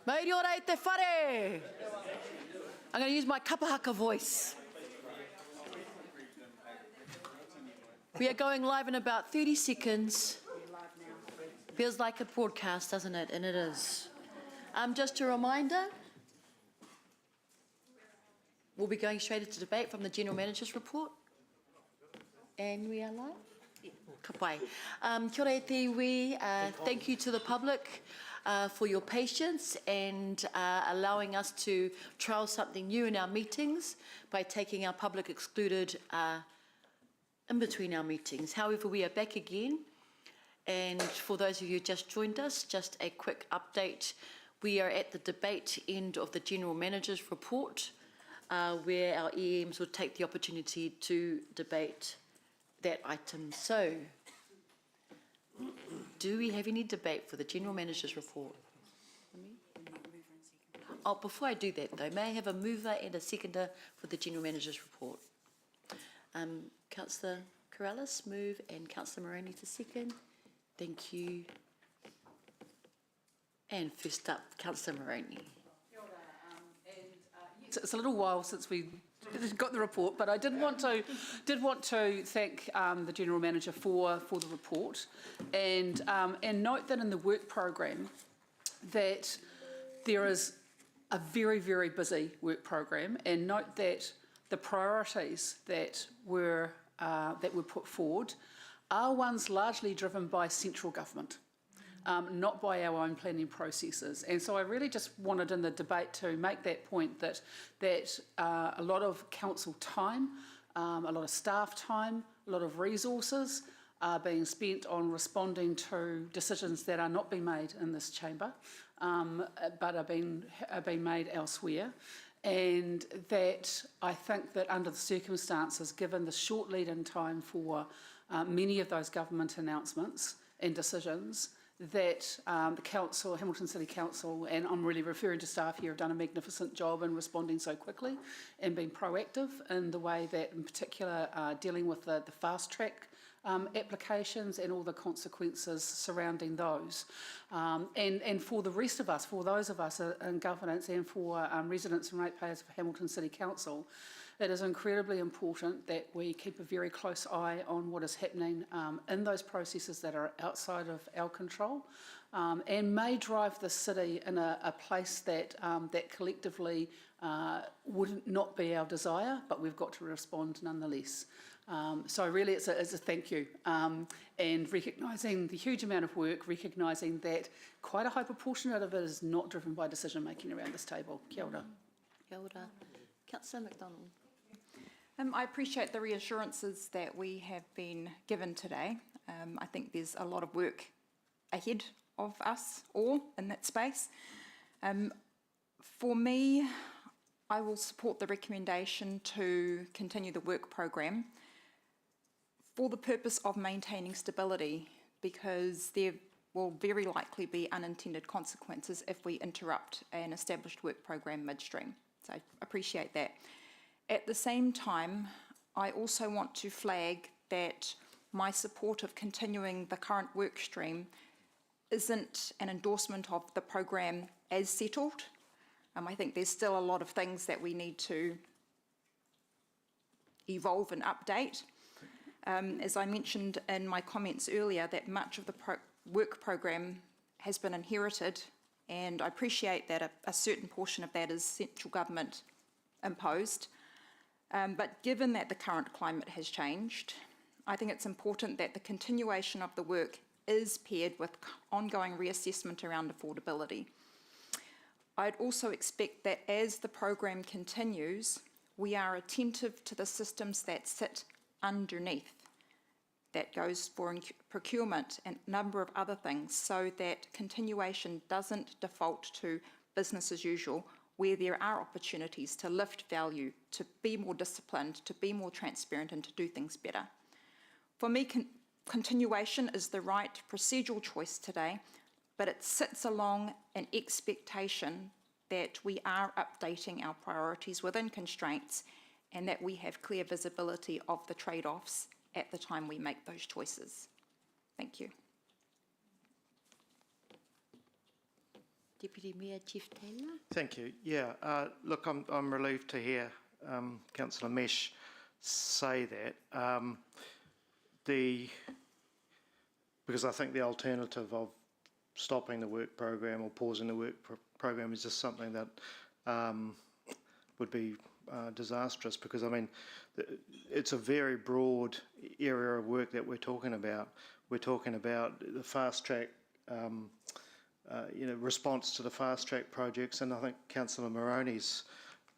Mai ora e te whare! I'm going to use my kapahaka voice. We are going live in about 30 seconds. Feels like a broadcast, doesn't it? And it is. Just a reminder, we'll be going straight into debate from the General Manager's report. And we are live? Ka pai. Kia ora e te iwi. Thank you to the public for your patience and allowing us to trial something new in our meetings by taking our public excluded in between our meetings. However, we are back again. And for those of you who just joined us, just a quick update. We are at the debate end of the General Manager's report, where our EMs will take the opportunity to debate that item. So, do we have any debate for the General Manager's report? Oh, before I do that though, may I have a mover and a seconder for the General Manager's report? Councillor Corrales, move, and Councillor Moroney to second. Thank you. And first up, Councillor Moroney. It's a little while since we got the report, but I did want to thank the General Manager for the report, and note that in the work programme that there is a very, very busy work programme, and note that the priorities that were put forward are ones largely driven by central government. Not by our own planning processes. And so I really just wanted in the debate to make that point that a lot of council time, a lot of staff time, a lot of resources are being spent on responding to decisions that are not being made in this chamber, but are being made elsewhere. And that I think that under the circumstances, given the short lead-in time for many of those government announcements and decisions, that the council, Hamilton City Council, and I'm really referring to staff here, have done a magnificent job in responding so quickly and being proactive in the way that, in particular, dealing with the fast track applications and all the consequences surrounding those. And for the rest of us, for those of us in governance and for residents and ratepayers of Hamilton City Council, it is incredibly important that we keep a very close eye on what is happening in those processes that are outside of our control and may drive the city in a place that collectively would not be our desire, but we've got to respond nonetheless. So really it's a thank you and recognising the huge amount of work, recognising that quite a high proportion of it is not driven by decision making around this table. Kia ora. Kia ora. Councillor McDonald. I appreciate the reassurances that we have been given today. I think there's a lot of work ahead of us all in that space. For me, I will support the recommendation to continue the work programme for the purpose of maintaining stability, because there will very likely be unintended consequences if we interrupt an established work programme midstream. So I appreciate that. At the same time, I also want to flag that my support of continuing the current work stream isn't an endorsement of the programme as settled. I think there's still a lot of things that we need to evolve and update. As I mentioned in my comments earlier, that much of the work programme has been inherited, and I appreciate that a certain portion of that is central government imposed. But given that the current climate has changed, I think it's important that the continuation of the work is paired with ongoing reassessment around affordability. I'd also expect that as the programme continues, we are attentive to the systems that sit underneath. That goes for procurement and a number of other things, so that continuation doesn't default to business as usual, where there are opportunities to lift value, to be more disciplined, to be more transparent, and to do things better. For me, continuation is the right procedural choice today, but it sits along an expectation that we are updating our priorities within constraints and that we have clear visibility of the trade-offs at the time we make those choices. Thank you. Deputy Mayor Jeff Taylor. Thank you. Yeah, look, I'm relieved to hear Councillor Mesh say that. Because I think the alternative of stopping the work program or pausing the work program is just something that would be disastrous, because I mean it's a very broad area of work that we're talking about. We're talking about the fast track response to the fast track projects, and I think Councillor Moroney's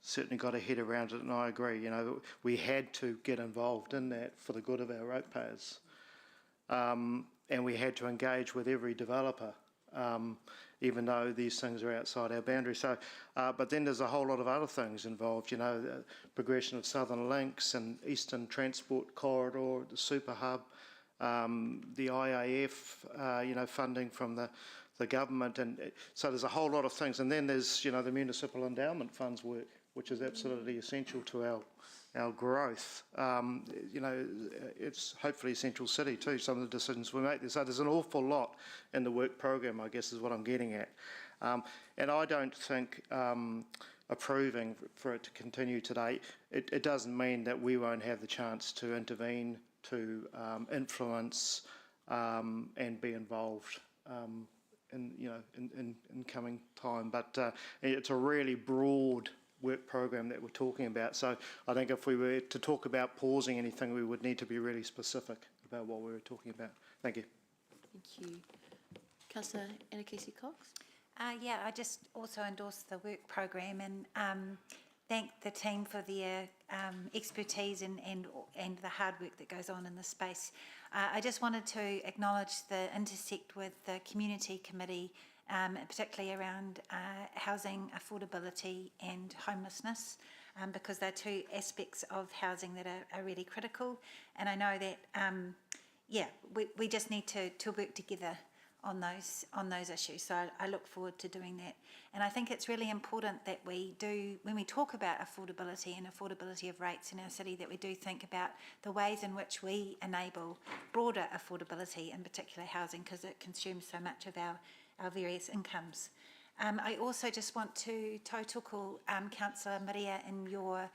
certainly got a head around it, and I agree. You know, we had to get involved in that for the good of our ratepayers, and we had to engage with every developer, even though these things are outside our boundaries. So, but then there's a whole lot of other things involved. You know, the progression of Southern Links and Eastern Transport Corridor, the Super Hub, the IAF, funding from the government, and so there's a whole lot of things. And then there's, the municipal endowment funds work, which is absolutely essential to our growth. It's hopefully Central City too, some of the decisions we make there. So there's an awful lot in the work program, I guess is what I'm getting at. And I don't think approving for it to continue today, it doesn't mean that we won't have the chance to intervene, to influence and be involved in coming time. But it's a really broad work program that we're talking about. So I think if we were to talk about pausing anything, we would need to be really specific about what we were talking about. Thank you. Thank you. Councillor Anna Casey Cox. Yeah, I just also endorse the work program and thank the team for their expertise and the hard work that goes on in this space. I just wanted to acknowledge the intersect with the community committee, particularly around housing affordability and homelessness, because they're two aspects of housing that are really critical. And I know that, we just need to work together on those issues. So I look forward to doing that. And I think it's really important that we do, when we talk about affordability and affordability of rates in our city, that we do think about the ways in which we enable broader affordability, in particular housing, because it consumes so much of our various incomes. I also just want to tautoko Councillor Maria in your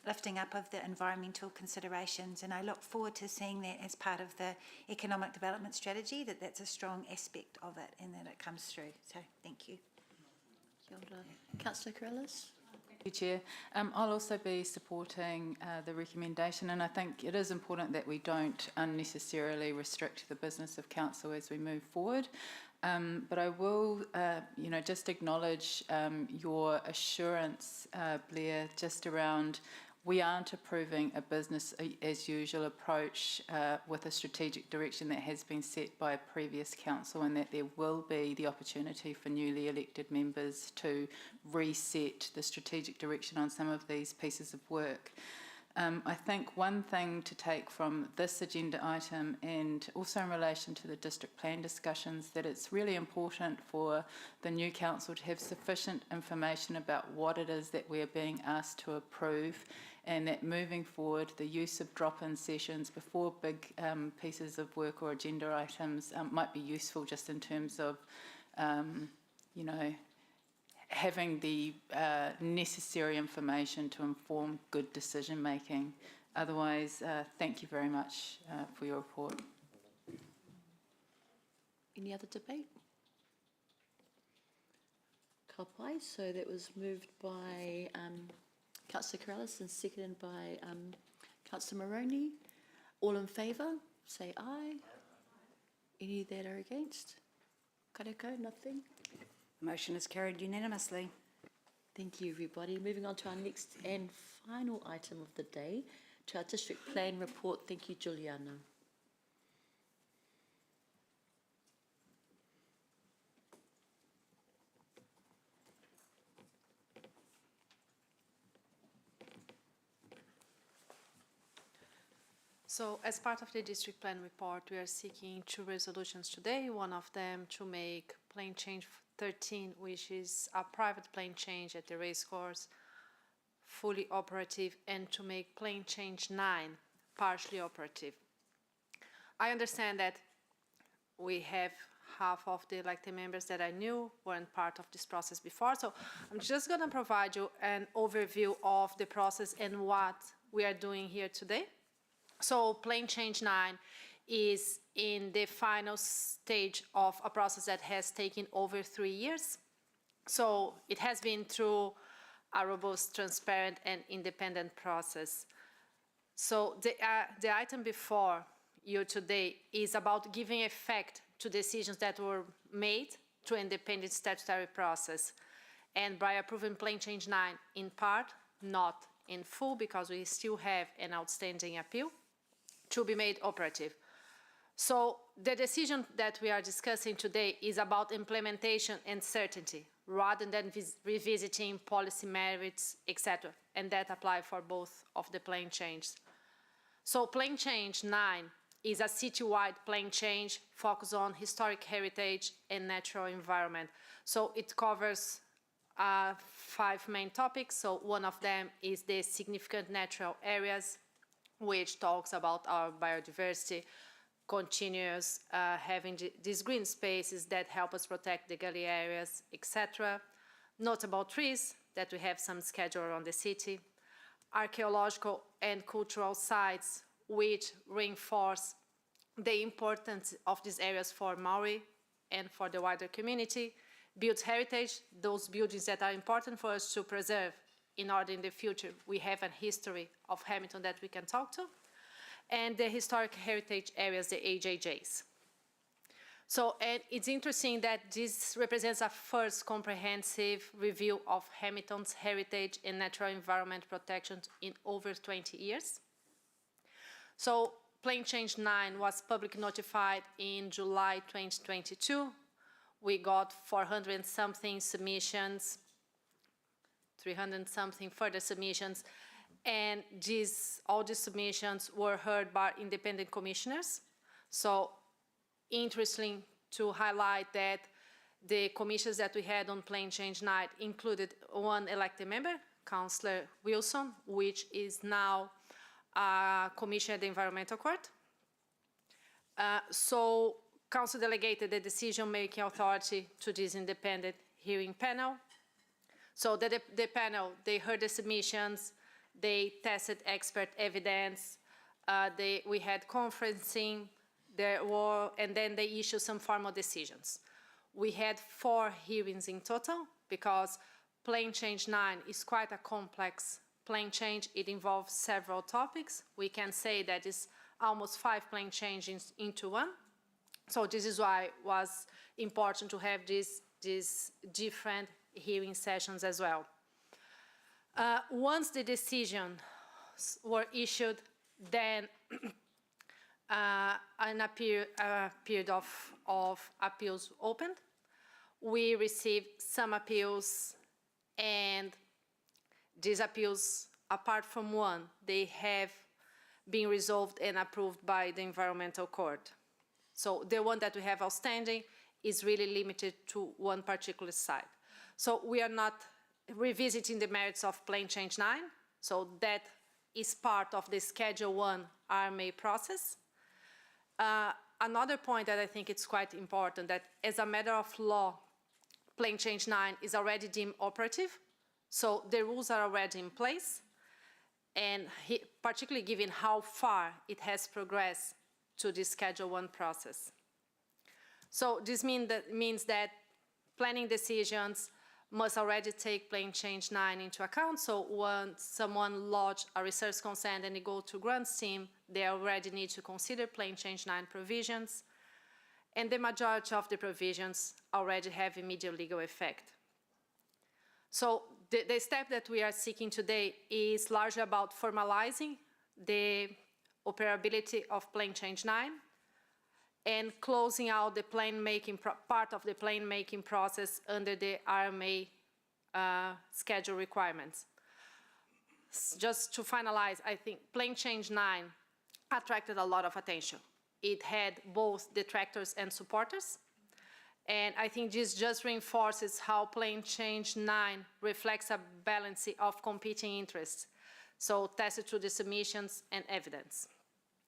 lifting up of the environmental considerations, and I look forward to seeing that as part of the economic development strategy, that's a strong aspect of it and that it comes through. So thank you. Kia ora. Councillor Corrales. Thank you, Chair. I'll also be supporting the recommendation, and I think it is important that we don't unnecessarily restrict the business of council as we move forward. But I will, just acknowledge your assurance, Blair, just around we aren't approving a business as usual approach with a strategic direction that has been set by a previous council, and that there will be the opportunity for newly elected members to reset the strategic direction on some of these pieces of work. I think one thing to take from this agenda item, and also in relation to the district plan discussions, that it's really important for the new council to have sufficient information about what it is that we are being asked to approve, and that moving forward the use of drop-in sessions before big pieces of work or agenda items might be useful, just in terms of having the necessary information to inform good decision making. Otherwise, thank you very much for your report. Any other debate? Ka pai. So that was moved by Councillor Corrales and seconded by Councillor Moroney. All in favour, say aye. Any that are against? Kareko, nothing. Motion is carried unanimously. Thank you, everybody. Moving on to our next and final item of the day, to our district plan report. Thank you, Juliana. So as part of the district plan report, we are seeking 2 resolutions today. One of them to make plan change 13, which is a private plane change at the racecourse, fully operative, and to make plane change 9 partially operative. I understand that we have half of the elected members that I knew weren't part of this process before. So I'm just going to provide you an overview of the process and what we are doing here today. So Plan Change 9 is in the final stage of a process that has taken over 3 years. So it has been through a robust, transparent, and independent process. So the item before you today is about giving effect to decisions that were made through independent statutory process. And by approving Plan Change 9 in part, not in full, because we still have an outstanding appeal, to be made operative. So the decision that we are discussing today is about implementation and certainty, rather than revisiting policy merits, etc. And that applies for both of the plan changes. So Plan Change 9 is a citywide plan change focused on historic heritage and natural environment. So it covers 5 main topics. So one of them is the significant natural areas, which talks about our biodiversity, continuous having these green spaces that help us protect the gully areas, etc. Notable trees that we have some schedule around the city. Archaeological and cultural sites which reinforce the importance of these areas for Maori and for the wider community. Built heritage, those buildings that are important for us to preserve in order in the future we have a history of Hamilton that we can talk to. And the historic heritage areas, the HHAs. So, and it's interesting that this represents a first comprehensive review of Hamilton's heritage and natural environment protection in over 20 years. So, Plan Change 9 was publicly notified in July 2022. We got 400 and something submissions, 300 something further submissions, and all these submissions were heard by independent commissioners. So, interesting to highlight that the commissioners that we had on Plan Change 9 included one elected member, Councillor Wilson, which is now a commissioner at the Environmental Court. So, Council delegated the decision-making authority to this independent hearing panel. So the panel, they heard the submissions, they tested expert evidence, we had conferencing, and then they issued some formal decisions. We had 4 hearings in total because Plan Change 9 is quite a complex plan change. It involves several topics. We can say that it's almost 5 plan changes into one. So this is why it was important to have these different hearing sessions as well. Once the decisions were issued, then a period of appeals opened. We received some appeals, and these appeals, apart from one, they have been resolved and approved by the Environmental Court. So the one that we have outstanding is really limited to one particular site. So we are not revisiting the merits of Plan Change 9, so that is part of the Schedule 1 RMA process. Another point that I think it's quite important, that as a matter of law, Plan Change 9 is already deemed operative, so the rules are already in place, and particularly given how far it has progressed to the Schedule 1 process. So this means that planning decisions must already take Plan Change 9 into account. So once someone lodges a research consent and they go to grants team, they already need to consider Plan Change 9 provisions. And the majority of the provisions already have immediate legal effect. So the step that we are seeking today is largely about formalizing the operability of Plan Change 9 and closing out the part of the plan-making process under the RMA schedule requirements. Just to finalize, I think Plan Change 9 attracted a lot of attention. It had both detractors and supporters, and I think this just reinforces how Plan Change 9 reflects a balance of competing interests, so tested through the submissions and evidence.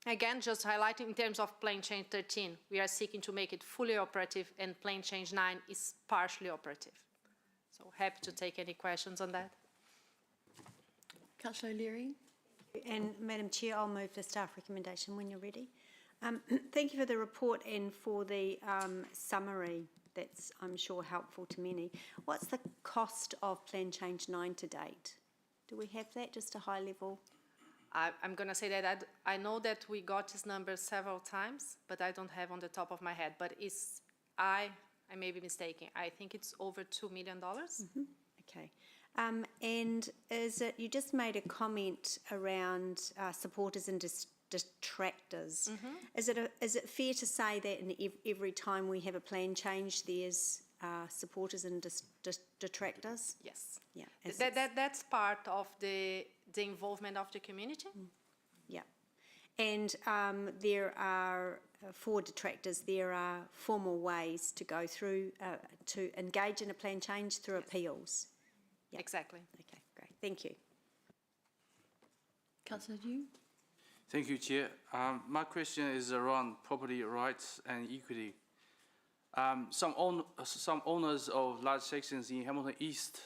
Again, just highlighting in terms of Plan Change 13, we are seeking to make it fully operative, and Plan Change 9 is partially operative. So happy to take any questions on that. Councillor O'Leary. And Madam Chair, I'll move the staff recommendation when you're ready. Thank you for the report and for the summary. That's, I'm sure, helpful to many. What's the cost of Plan Change 9 to date? Do we have that, just a high level? I'm going to say that I know that we got this number several times, but I don't have on the top of my head. But I may be mistaken. I think it's over $2 million. Okay. And is it, you just made a comment around supporters and detractors. Is it fair to say that in every time we have a plan change, there's supporters and detractors? Yes. Yeah. That's part of the involvement of the community. Yeah. And there are, for detractors, there are formal ways to go through, to engage in a plan change through appeals. Yeah. Exactly. Okay, great. Thank you. Councillor Dew. Thank you, Chair. My question is around property rights and equity. Some owners of large sections in Hamilton East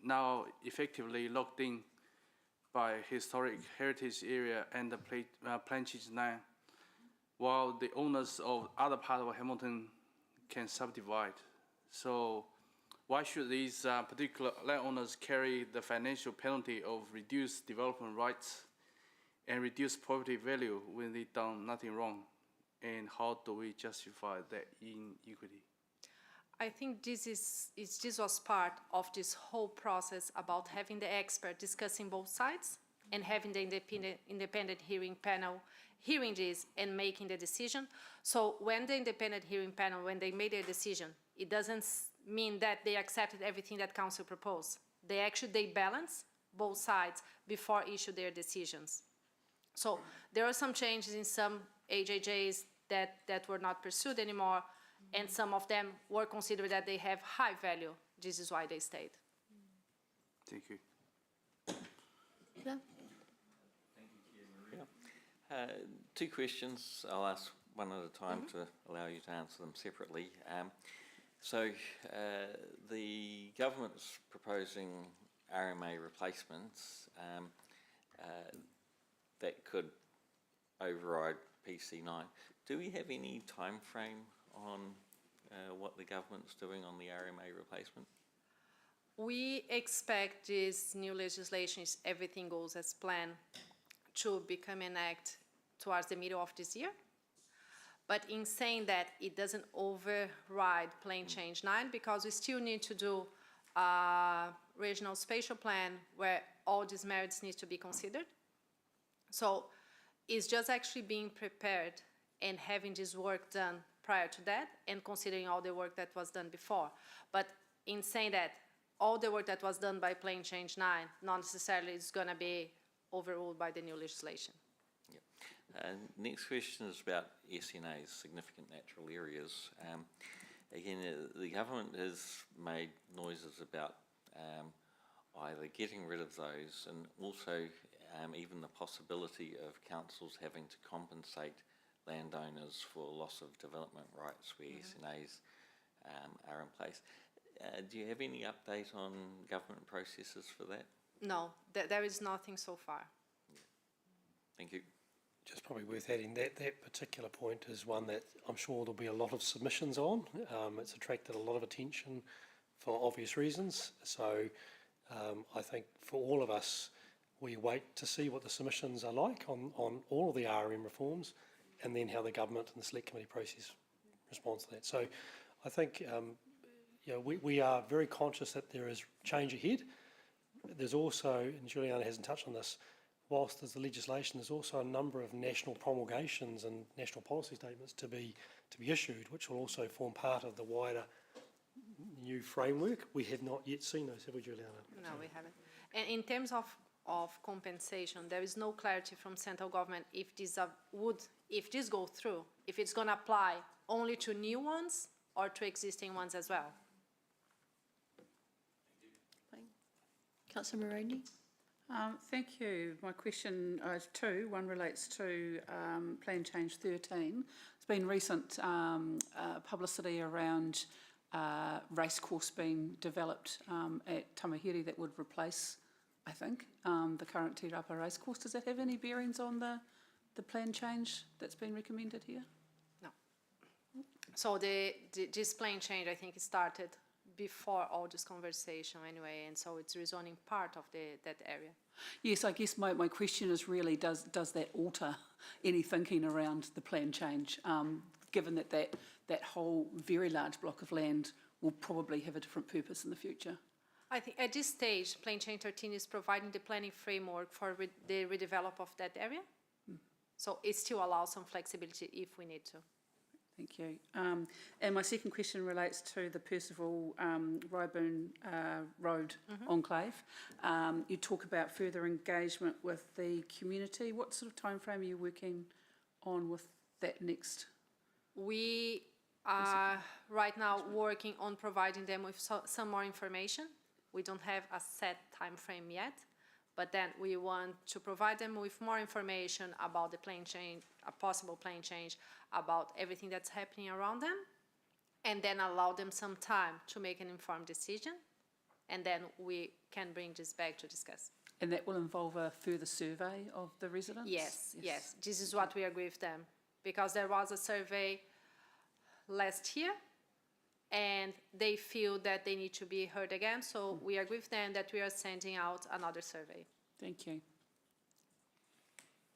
now effectively locked in by historic heritage area and the Plan Change 9, while the owners of other parts of Hamilton can subdivide. So why should these particular landowners carry the financial penalty of reduced development rights and reduced property value when they've done nothing wrong? And how do we justify that inequity? I think this was part of this whole process about having the expert discussing both sides and having the independent hearing panel hearing this and making the decision. So when the independent hearing panel, when they made their decision, it doesn't mean that they accepted everything that council proposed. They balance both sides before issue their decisions. So there are some changes in some AJJs that were not pursued anymore, and some of them were considered that they have high value. This is why they stayed. Thank you. Yeah. Two questions. I'll ask one at a time to allow you to answer them separately. The government's proposing RMA replacements that could override PC9. Do we have any time frame on what the government's doing on the RMA replacement? We expect this new legislation, if everything goes as planned, to become an act towards the middle of this year. But in saying that, it doesn't override Plan Change 9, because we still need to do a regional spatial plan where all these merits need to be considered. So it's just actually being prepared and having this work done prior to that, and considering all the work that was done before. But in saying that, all the work that was done by Plan Change 9 not necessarily is going to be overruled by the new legislation. Next question is about SNAs, significant natural areas. Again, the government has made noises about either getting rid of those and also even the possibility of councils having to compensate landowners for loss of development rights where SNAs are in place. Do you have any update on government processes for that? No, there is nothing so far. Thank you. Just probably worth adding that particular point is one that I'm sure there'll be a lot of submissions on. It's attracted a lot of attention for obvious reasons. So I think for all of us, we wait to see what the submissions are like on all of the RM reforms, and then how the government and the select committee process responds to that. So I think we are very conscious that there is change ahead. There's also, and Juliana hasn't touched on this, whilst there's the legislation, there's also a number of national promulgations and national policy statements to be issued, which will also form part of the wider new framework. We have not yet seen those, have we, Juliana? No, we haven't. And in terms of compensation, there is no clarity from central government if this goes through, if it's going to apply only to new ones or to existing ones as well. Councillor Moroney. Thank you. My question is two. One relates to Plan Change 13. There's been recent publicity around racecourse being developed at Tamahere that would replace, I think, the current Te Rapa racecourse. Does that have any bearings on the plan change that's been recommended here? No. So this plan change, I think, started before all this conversation anyway, and so it's rezoning part of that area. Yes, I guess my question is really, does that alter any thinking around the plan change, given that whole very large block of land will probably have a different purpose in the future? I think at this stage, Plan Change 13 is providing the planning framework for the redevelop of that area. So it still allows some flexibility if we need to. Thank you. And my second question relates to the Percival Ryburn Road enclave. You talk about further engagement with the community. What sort of timeframe are you working on with that next? We are right now working on providing them with some more information. We don't have a set time frame yet, but then we want to provide them with more information about the plan change, a possible plan change, about everything that's happening around them, and then allow them some time to make an informed decision, and then we can bring this back to discuss. And that will involve a further survey of the residents? Yes. This is what we agree with them, because there was a survey last year, and they feel that they need to be heard again, so we agree with them that we are sending out another survey. Thank you.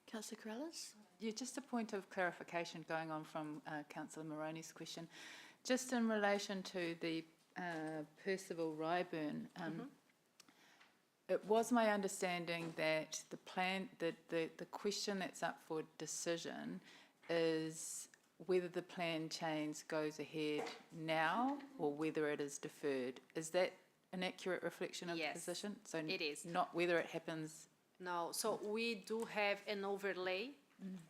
Councillor Corrales? Yeah, just a point of clarification going on from Councillor Moroney's question. Just in relation to the Percival Ryburn, it was my understanding that the plan, the question that's up for decision is whether the plan change goes ahead now or whether it is deferred. Is that an accurate reflection of the position? So it is. Not whether it happens. No, so we do have an overlay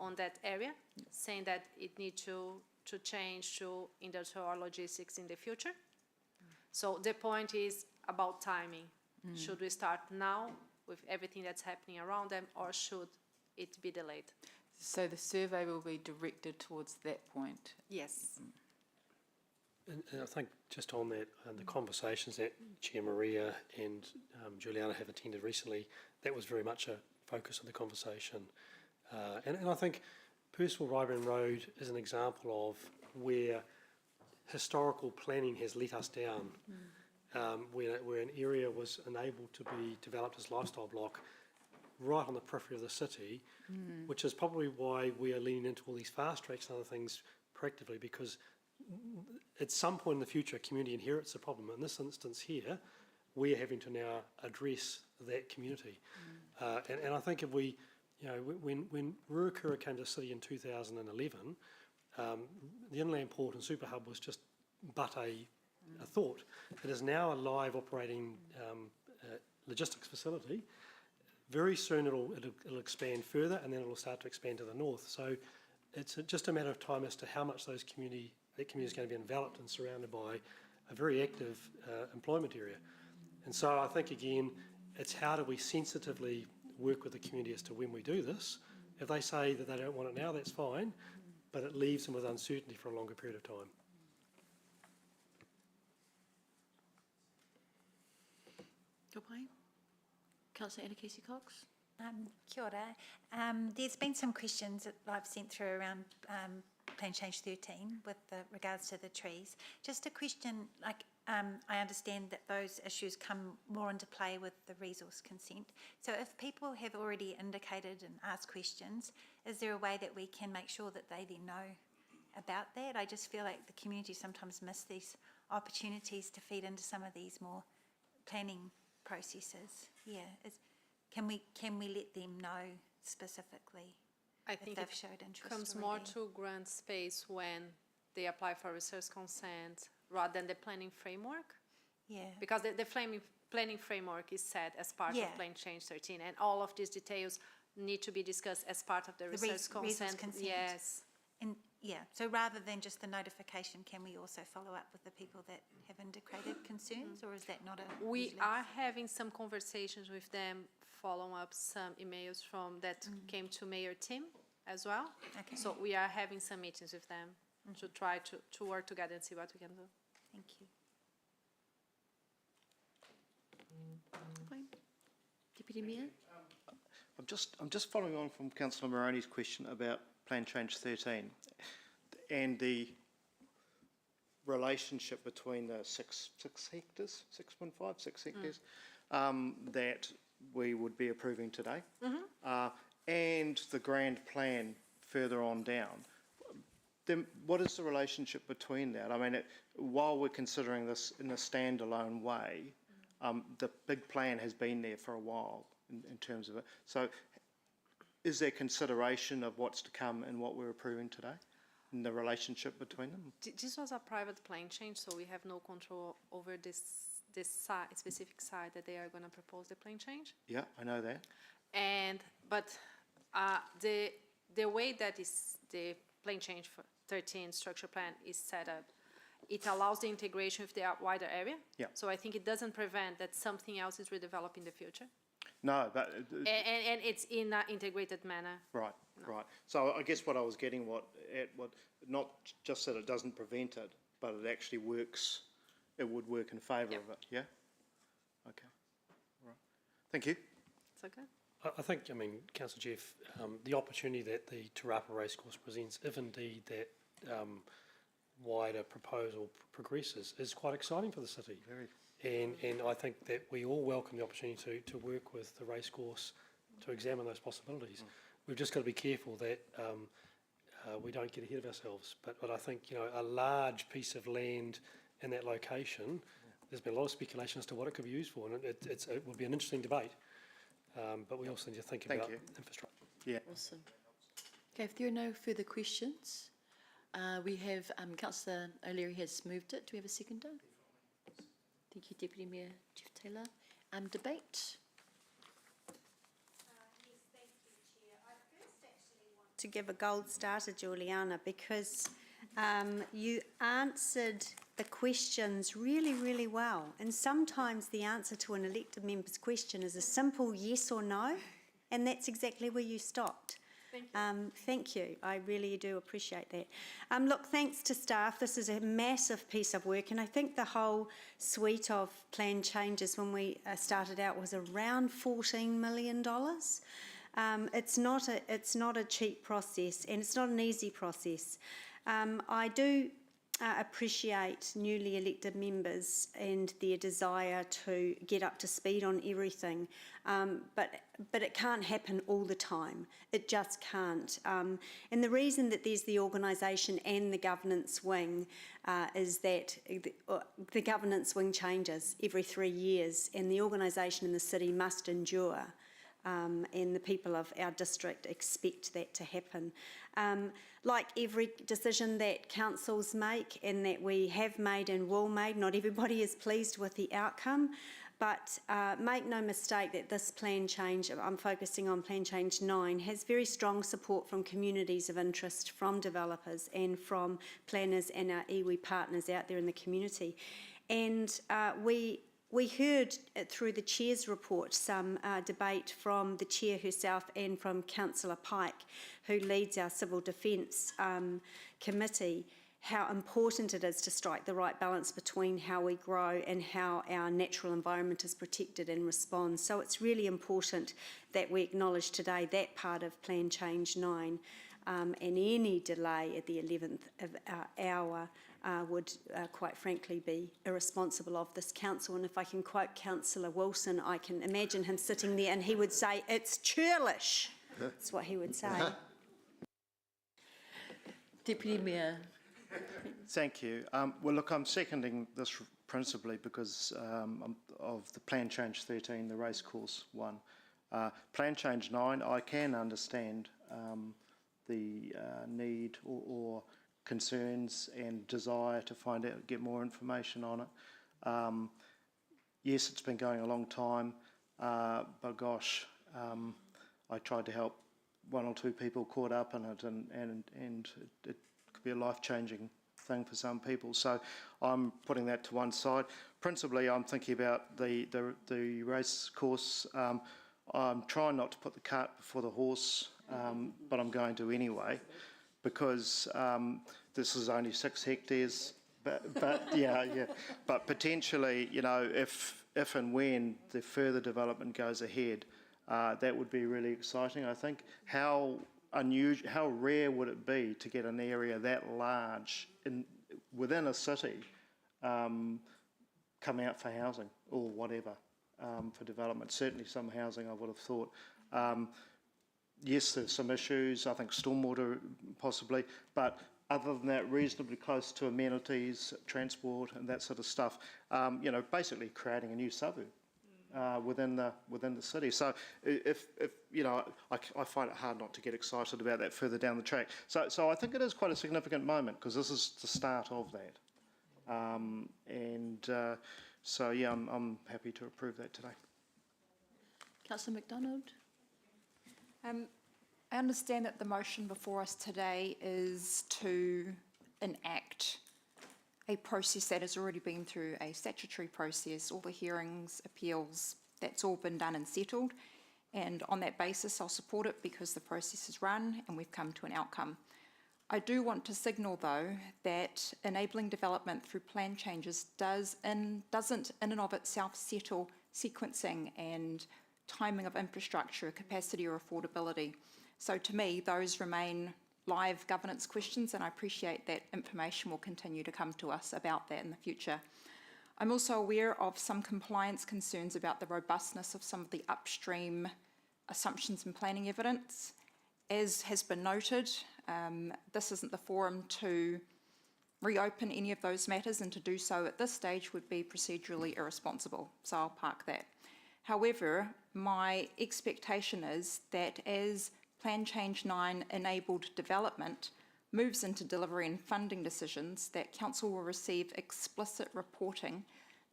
on that area, saying that it needs to change to industrial or logistics in the future. So the point is about timing. Should we start now with everything that's happening around them, or should it be delayed? So the survey will be directed towards that point? Yes. And I think just on that, the conversations that Chair Maria and Juliana have attended recently, that was very much a focus of the conversation. And I think Percival Ryburn Road is an example of where historical planning has let us down, where an area was enabled to be developed as lifestyle block right on the periphery of the city, which is probably why we are leaning into all these fast tracks and other things practically, because at some point in the future, a community inherits the problem. In this instance here, we're having to now address that community. And I think if we, when Ruakura came to the city in 2011, the Inland Port and Super Hub was just but a thought. It is now a live operating logistics facility. Very soon it'll expand further, and then it'll start to expand to the north. So it's just a matter of time as to how much that community is going to be enveloped and surrounded by a very active employment area. And so I think, again, it's how do we sensitively work with the community as to when we do this. If they say that they don't want it now, that's fine, but it leaves them with uncertainty for a longer period of time. Goodbye. Councillor Anna Casey Cox? Kia ora. There's been some questions that I've sent through around Plan Change 13 with regards to the trees. Just a question, I understand that those issues come more into play with the resource consent. So if people have already indicated and asked questions, is there a way that we can make sure that they then know about that? I just feel like the community sometimes miss these opportunities to feed into some of these more planning processes. Can we let them know specifically? I think they've it showed interest comes already? more to grant space when they apply for resource consent rather than the planning framework. Because the planning framework is set as part of Plan Change 13, and all of these details need to be discussed as part of the resource consent. Yes. And so rather than just the notification, can we also follow up with the people that have indicated concerns, or is that not a? We are having some conversations with them follow up some emails from that came to Mayor Tim as well. Okay. So we are having some meetings with them to try to work together and see what we can do. Thank you. Fine. Deputy Mayor? I'm just following on from Councillor Moroney's question about Plan Change 13 and the relationship between the six hectares, 6 hectares, that we would be approving today, and the grand plan further on down. Then what is the relationship between that? I mean, while we're considering this in a standalone way, the big plan has been there for a while in terms of it. So is there consideration of what's to come in what we're approving today, and the relationship between them? This was a private plan change, so we have no control over this side, specific side that they are going to propose the plan change. Yeah, I know that. But the way that is the plan change for 13 structure plan is set up, it allows the integration with the wider area. Yeah. So I think it doesn't prevent that something else is redeveloped in the future. No, but And it's in an integrated manner. right, right. So I guess what I was getting not just that it doesn't prevent it, but it actually works. It would work in favour of it. Yeah. Okay. Right. Thank you. It's okay. I think, I mean, Councillor Jeff, the opportunity that the Te Rapa Racecourse presents, if indeed that wider proposal progresses, is quite exciting for the city. Very. And I think that we all welcome the opportunity to work with the racecourse to examine those possibilities. We've just got to be careful that we don't get ahead of ourselves. But I think, you know, a large piece of land in that location, there's been a lot of speculation as to what it could be used for, and it would be an interesting debate. But we also need to think about infrastructure. Yeah. Awesome. Okay, if there are no further questions, we have Councillor O'Leary has moved it. Do we have a seconder? Thank you, Deputy Mayor Jeff Taylor. Debate. To give a gold star to Juliana because you answered the questions really, really well. And sometimes the answer to an elected member's question is a simple yes or no, and that's exactly where you stopped. Thank you. Thank you. I really do appreciate that. Look, thanks to staff. This is a massive piece of work, and I think the whole suite of plan changes when we started out was around $14 million. It's not a cheap process, and it's not an easy process. I do appreciate newly elected members and their desire to get up to speed on everything, but it can't happen all the time. It just can't. And the reason that there's the organisation and the governance wing is that the governance wing changes every 3 years, and the organisation in the city must endure. And the people of our district expect that to happen. Like every decision that councils make and that we have made and will make, not everybody is pleased with the outcome, but make no mistake that this plan change, I'm focusing on Plan Change 9, has very strong support from communities of interest, from developers and from planners and our iwi partners out there in the community. And we heard through the Chair's report some debate from the Chair herself and from Councillor Pike, who leads our Civil Defence Committee, how important it is to strike the right balance between how we grow and how our natural environment is protected and responds. So it's really important that we acknowledge today that part of Plan Change 9, and any delay at the 11th hour would quite frankly be irresponsible of this council. And if I can quote Councillor Wilson, I can imagine him sitting there and he would say, "It's churlish." That's what he would say. Deputy Mayor. Thank you. Well, look, I'm seconding this principally because of the Plan Change 13, the racecourse one. Plan Change 9, I can understand the need or concerns and desire to find out, get more information on it. Yes, it's been going a long time, but gosh, I tried to help one or two people caught up in it, and it could be a life-changing thing for some people. So I'm putting that to one side. Principally, I'm thinking about the race course. I'm trying not to put the cart before the horse, but I'm going to anyway, because this is only 6 hectares. But yeah, but potentially, you know, if and when the further development goes ahead, that would be really exciting. I think how rare would it be to get an area that large within a city come out for housing or whatever, for development. Certainly some housing, I would have thought. Yes, there's some issues, I think stormwater possibly, but other than that, reasonably close to amenities, transport and that sort of stuff, you know, basically creating a new suburb within the city. So if you know, I find it hard not to get excited about that further down the track. So I think it is quite a significant moment, because this is the start of that. So yeah, I'm happy to approve that today. Councillor McDonald? I understand that the motion before us today is to enact a process that has already been through a statutory process, all the hearings, appeals, that's all been done and settled. And on that basis, I'll support it because the process is run and we've come to an outcome. I do want to signal, though, that enabling development through plan changes doesn't in and of itself settle sequencing and timing of infrastructure, capacity or affordability. So to me, those remain live governance questions, and I appreciate that information will continue to come to us about that in the future. I'm also aware of some compliance concerns about the robustness of some of the upstream assumptions and planning evidence. As has been noted, this isn't the forum to reopen any of those matters, and to do so at this stage would be procedurally irresponsible, so I'll park that. However, my expectation is that as Plan Change 9 enabled development moves into delivery and funding decisions, that Council will receive explicit reporting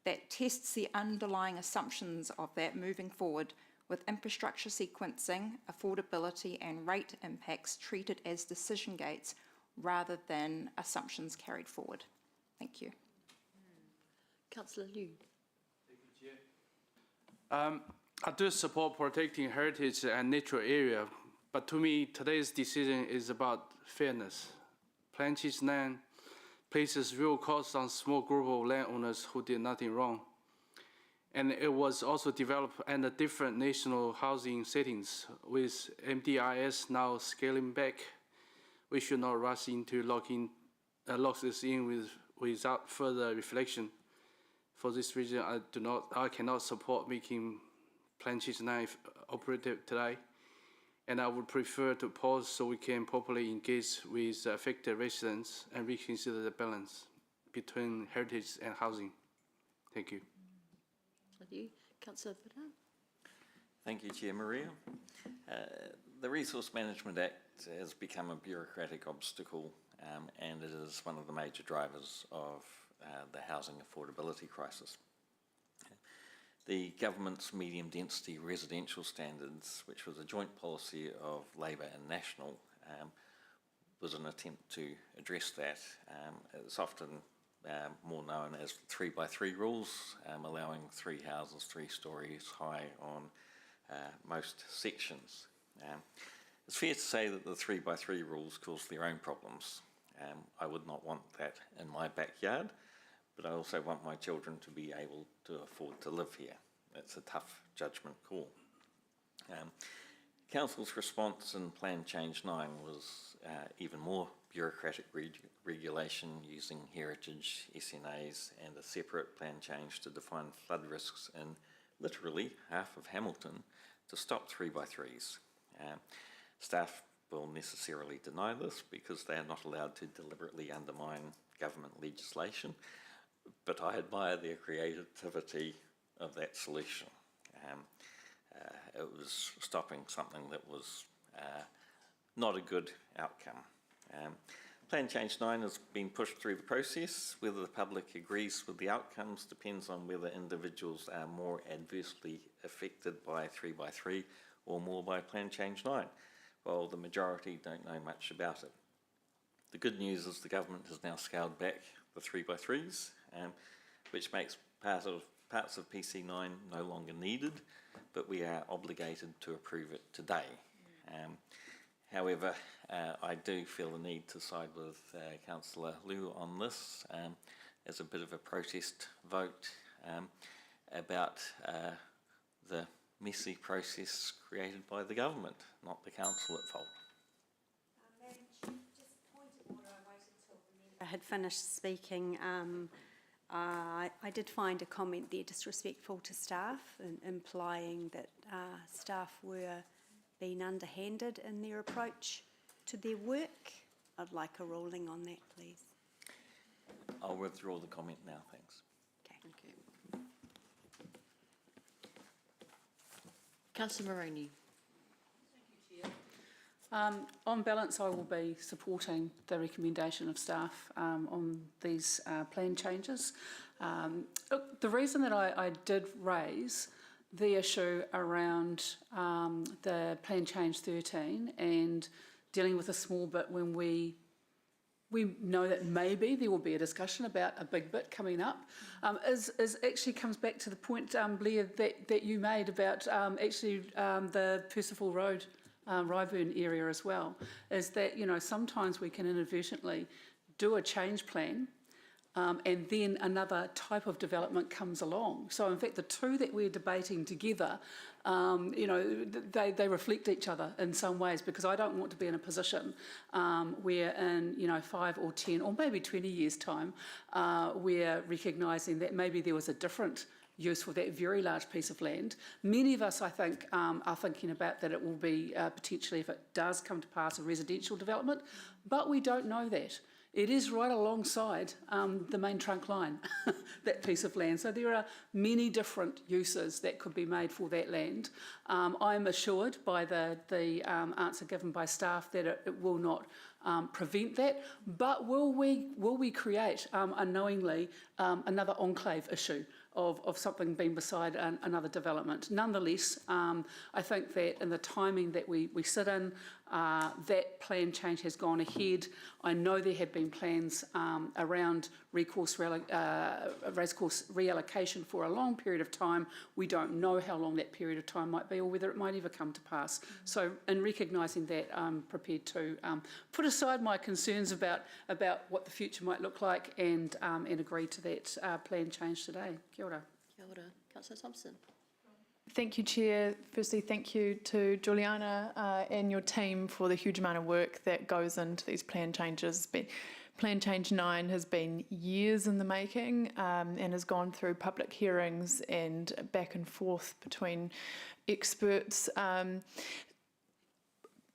that tests the underlying assumptions of that moving forward, with infrastructure sequencing, affordability and rate impacts treated as decision gates rather than assumptions carried forward. Thank you. Councillor Liu? I do support protecting heritage and natural area, but to me, today's decision is about fairness. Plan Change 9 places real costs on small group of landowners who did nothing wrong. And it was also developed under different national housing settings. With MDIS now scaling back, we should not rush into lock this in without further reflection. For this reason, I cannot support making Plan Change 9 operative today, and I would prefer to pause so we can properly engage with affected residents and reconsider the balance between heritage and housing. Thank you. Thank you. Councillor Brown? Thank you, Chair Maria. The Resource Management Act has become a bureaucratic obstacle, and it is one of the major drivers of the housing affordability crisis. The government's medium density residential standards, which was a joint policy of Labor and National, was an attempt to address that. It's often more known as 3x3 rules, allowing 3 houses 3 stories high on most sections. It's fair to say that the 3x3 rules cause their own problems. I would not want that in my backyard, but I also want my children to be able to afford to live here. It's a tough judgment call. Council's response in Plan Change 9 was even more bureaucratic regulation using heritage SNAs and a separate plan change to define flood risks in literally half of Hamilton to stop 3x3s. Staff will necessarily deny this because they are not allowed to deliberately undermine government legislation, but I admire their creativity of that solution. It was stopping something that was not a good outcome. Plan Change 9 has been pushed through the process. Whether the public agrees with the outcomes depends on whether individuals are more adversely affected by 3x3 or more by Plan Change 9. Well, the majority don't know much about it. The good news is the government has now scaled back the 3x3s, which makes part of parts of PC9 no longer needed, but we are obligated to approve it today. However, I do feel the need to side with Councillor Liu on this as a bit of a protest vote about the messy process created by the government, not the council at fault. I had finished speaking. I did find a comment there disrespectful to staff, implying that staff were being underhanded in their approach to their work. I'd like a ruling on that, please. I'll withdraw the comment now, thanks. Okay. Councillor Moroney. On balance, I will be supporting the recommendation of staff on these plan changes. Look, the reason that I did raise the issue around the plan change 13 and dealing with a small bit when we know that maybe there will be a discussion about a big bit coming up, is actually comes back to the point, Blair, that you made about the Percival Road Ryburn area as well, is that, you know, sometimes we can inadvertently do a change plan and then another type of development comes along. So in fact, the two that we're debating together, you know, they reflect each other in some ways, because I don't want to be in a position where in, you know, 5 or 10 or maybe 20 years' time, we're recognising that maybe there was a different use for that very large piece of land. Many of us, I think, are thinking about that it will be potentially, if it does come to pass, a residential development, but we don't know that. It is right alongside the main trunk line, that piece of land. So there are many different uses that could be made for that land. I'm assured by the answer given by staff that it will not prevent that, but will we create unknowingly another enclave issue of something being beside another development? Nonetheless, I think that in the timing that we sit in, that plan change has gone ahead. I know there have been plans around racecourse reallocation for a long period of time. We don't know how long that period of time might be or whether it might ever come to pass. So in recognising that, I'm prepared to put aside my concerns about what the future might look like and agree to that plan change today. Kia ora. Kia ora. Councillor Thompson. Thank you, Chair. Firstly, thank you to Juliana and your team for the huge amount of work that goes into these plan changes. Plan Change 9 has been years in the making and has gone through public hearings and back and forth between experts.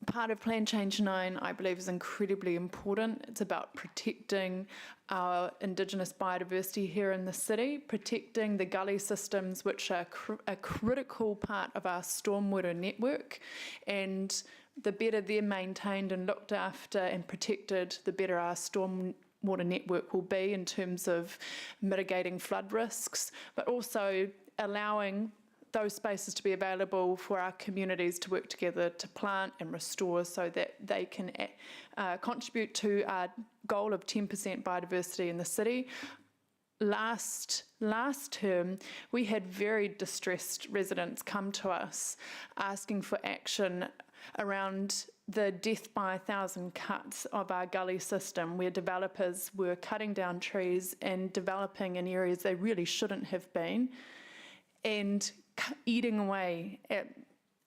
Part of Plan Change 9, I believe, is incredibly important. It's about protecting our Indigenous biodiversity here in the city, protecting the gully systems, which are a critical part of our stormwater network. And the better they're maintained and looked after and protected, the better our stormwater network will be in terms of mitigating flood risks, but also allowing those spaces to be available for our communities to work together to plant and restore so that they can contribute to our goal of 10% biodiversity in the city. Last term, we had very distressed residents come to us asking for action around the death by 1,000 cuts of our gully system, where developers were cutting down trees and developing in areas they really shouldn't have been, and eating away at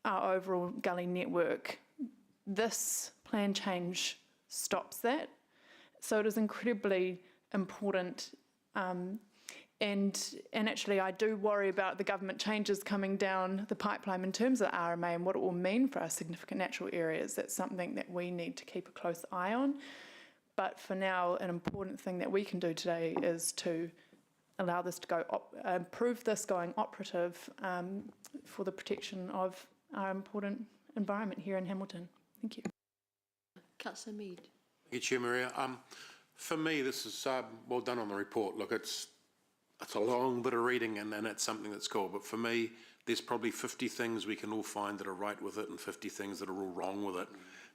our overall gully network. This plan change stops that. So it is incredibly important. And actually, I do worry about the government changes coming down the pipeline in terms of RMA and what it will mean for our significant natural areas. That's something that we need to keep a close eye on. But for now, an important thing that we can do today is to allow this to go, improve this going operative for the protection of our important environment here in Hamilton. Thank you. Councillor Mead. Thank you, Chair Maria. For me, this is well done on the report. Look, it's a long bit of reading and it's something that's cool. But for me, there's probably 50 things we can all find that are right with it and 50 things that are all wrong with it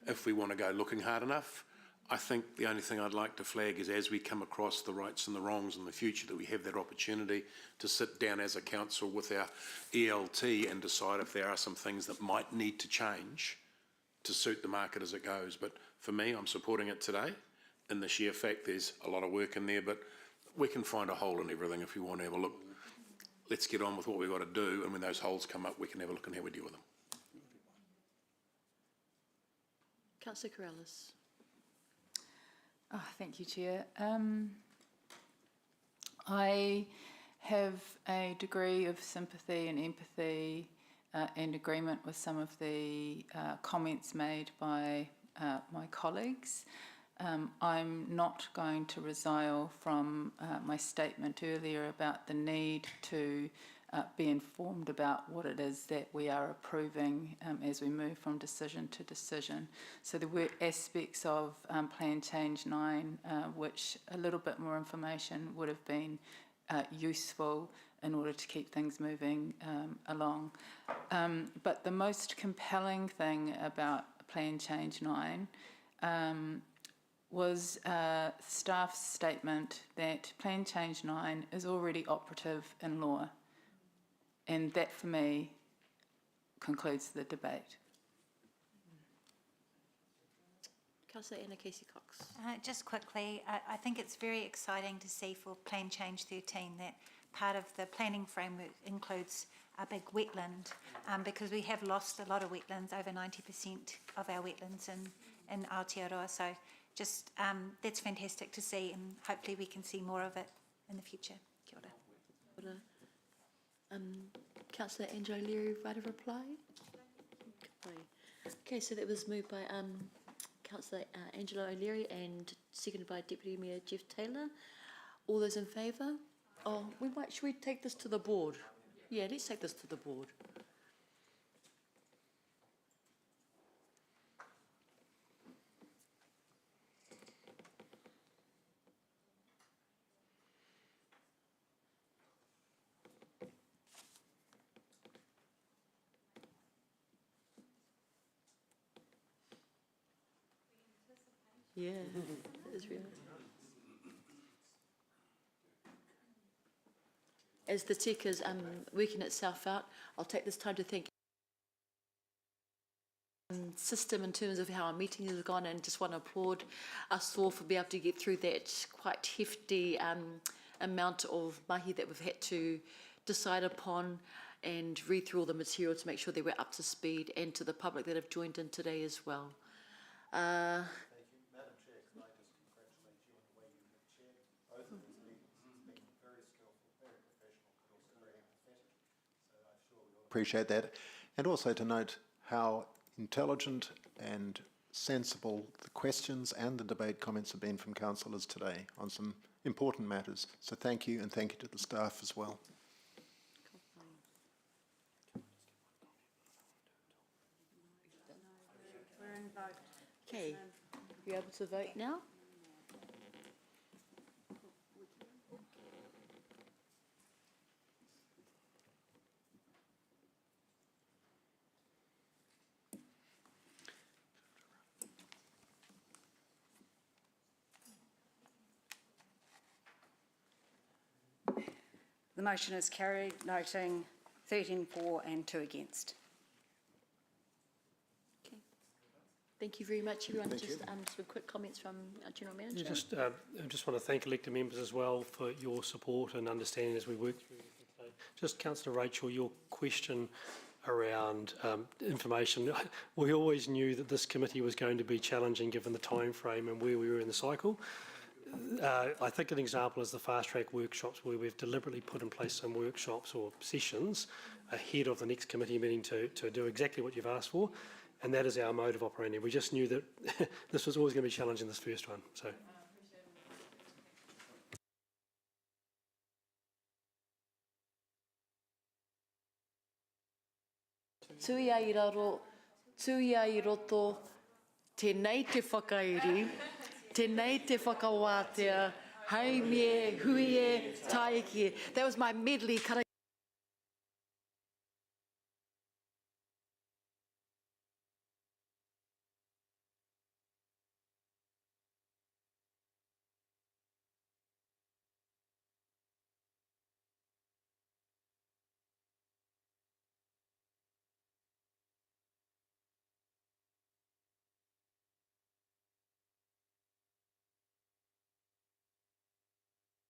if we want to go looking hard enough. I think the only thing I'd like to flag is as we come across the rights and the wrongs in the future, that we have that opportunity to sit down as a council with our ELT and decide if there are some things that might need to change to suit the market as it goes. But for me, I'm supporting it today. In the sheer fact, there's a lot of work in there, but we can find a hole in everything if we want to have a look. Let's get on with what we've got to do, and when those holes come up, we can have a look and how we deal with them. Councillor Corrales. Oh, thank you, Chair. I have a degree of sympathy and empathy and agreement with some of the comments made by my colleagues. I'm not going to resile from my statement earlier about the need to be informed about what it is that we are approving as we move from decision to decision. So there were aspects of Plan Change 9 which a little bit more information would have been useful in order to keep things moving along. But the most compelling thing about Plan Change 9 was staff's statement that Plan Change 9 is already operative in law. And that, for me, concludes the debate. Councillor Anna Casey-Cox. Just quickly, I think it's very exciting to see for Plan Change 13 that part of the planning framework includes a big wetland, because we have lost a lot of wetlands, over 90% of our wetlands in Aotearoa. So just that's fantastic to see, and hopefully we can see more of it in the future. Kia ora. Kia ora. Councillor Angela O'Leary, right of reply? Okay, so that was moved by Councillor Angela O'Leary and seconded by Deputy Mayor Jeff Taylor. All those in favour? Oh, should we take this to the board? Yeah, let's take this to the board. Yeah, that is real. As the tech is working itself out, I'll take this time to thank system in terms of how our meeting has gone, and just want to applaud us all for being able to get through that quite hefty amount of mahi that we've had to decide upon and read through all the material to make sure that we're up to speed, and to the public that have joined in today as well. Appreciate that, and also to note how intelligent and sensible the questions and the debate comments have been from councillors today on some important matters. So thank you, and thank you to the staff as well. Okay, you able to vote now? The motion is carried, noting 13 for and 2 against. Okay. Thank you very much, everyone. Just some quick comments from our General Manager. I just want to thank elected members as well for your support and understanding as we work through this. Just Councillor Rachel, your question around information. We always knew that this committee was going to be challenging given the time frame and where we were in the cycle. I think an example is the fast track workshops, where we've deliberately put in place some workshops or sessions ahead of the next committee meeting to do exactly what you've asked for, and that is our mode of operating. We just knew that this was always going to be challenging, this first one. So. Tuia i roto, tēnei te whakairi, tēnei te whakawātea, haumie, huie, taiki. That was my medley.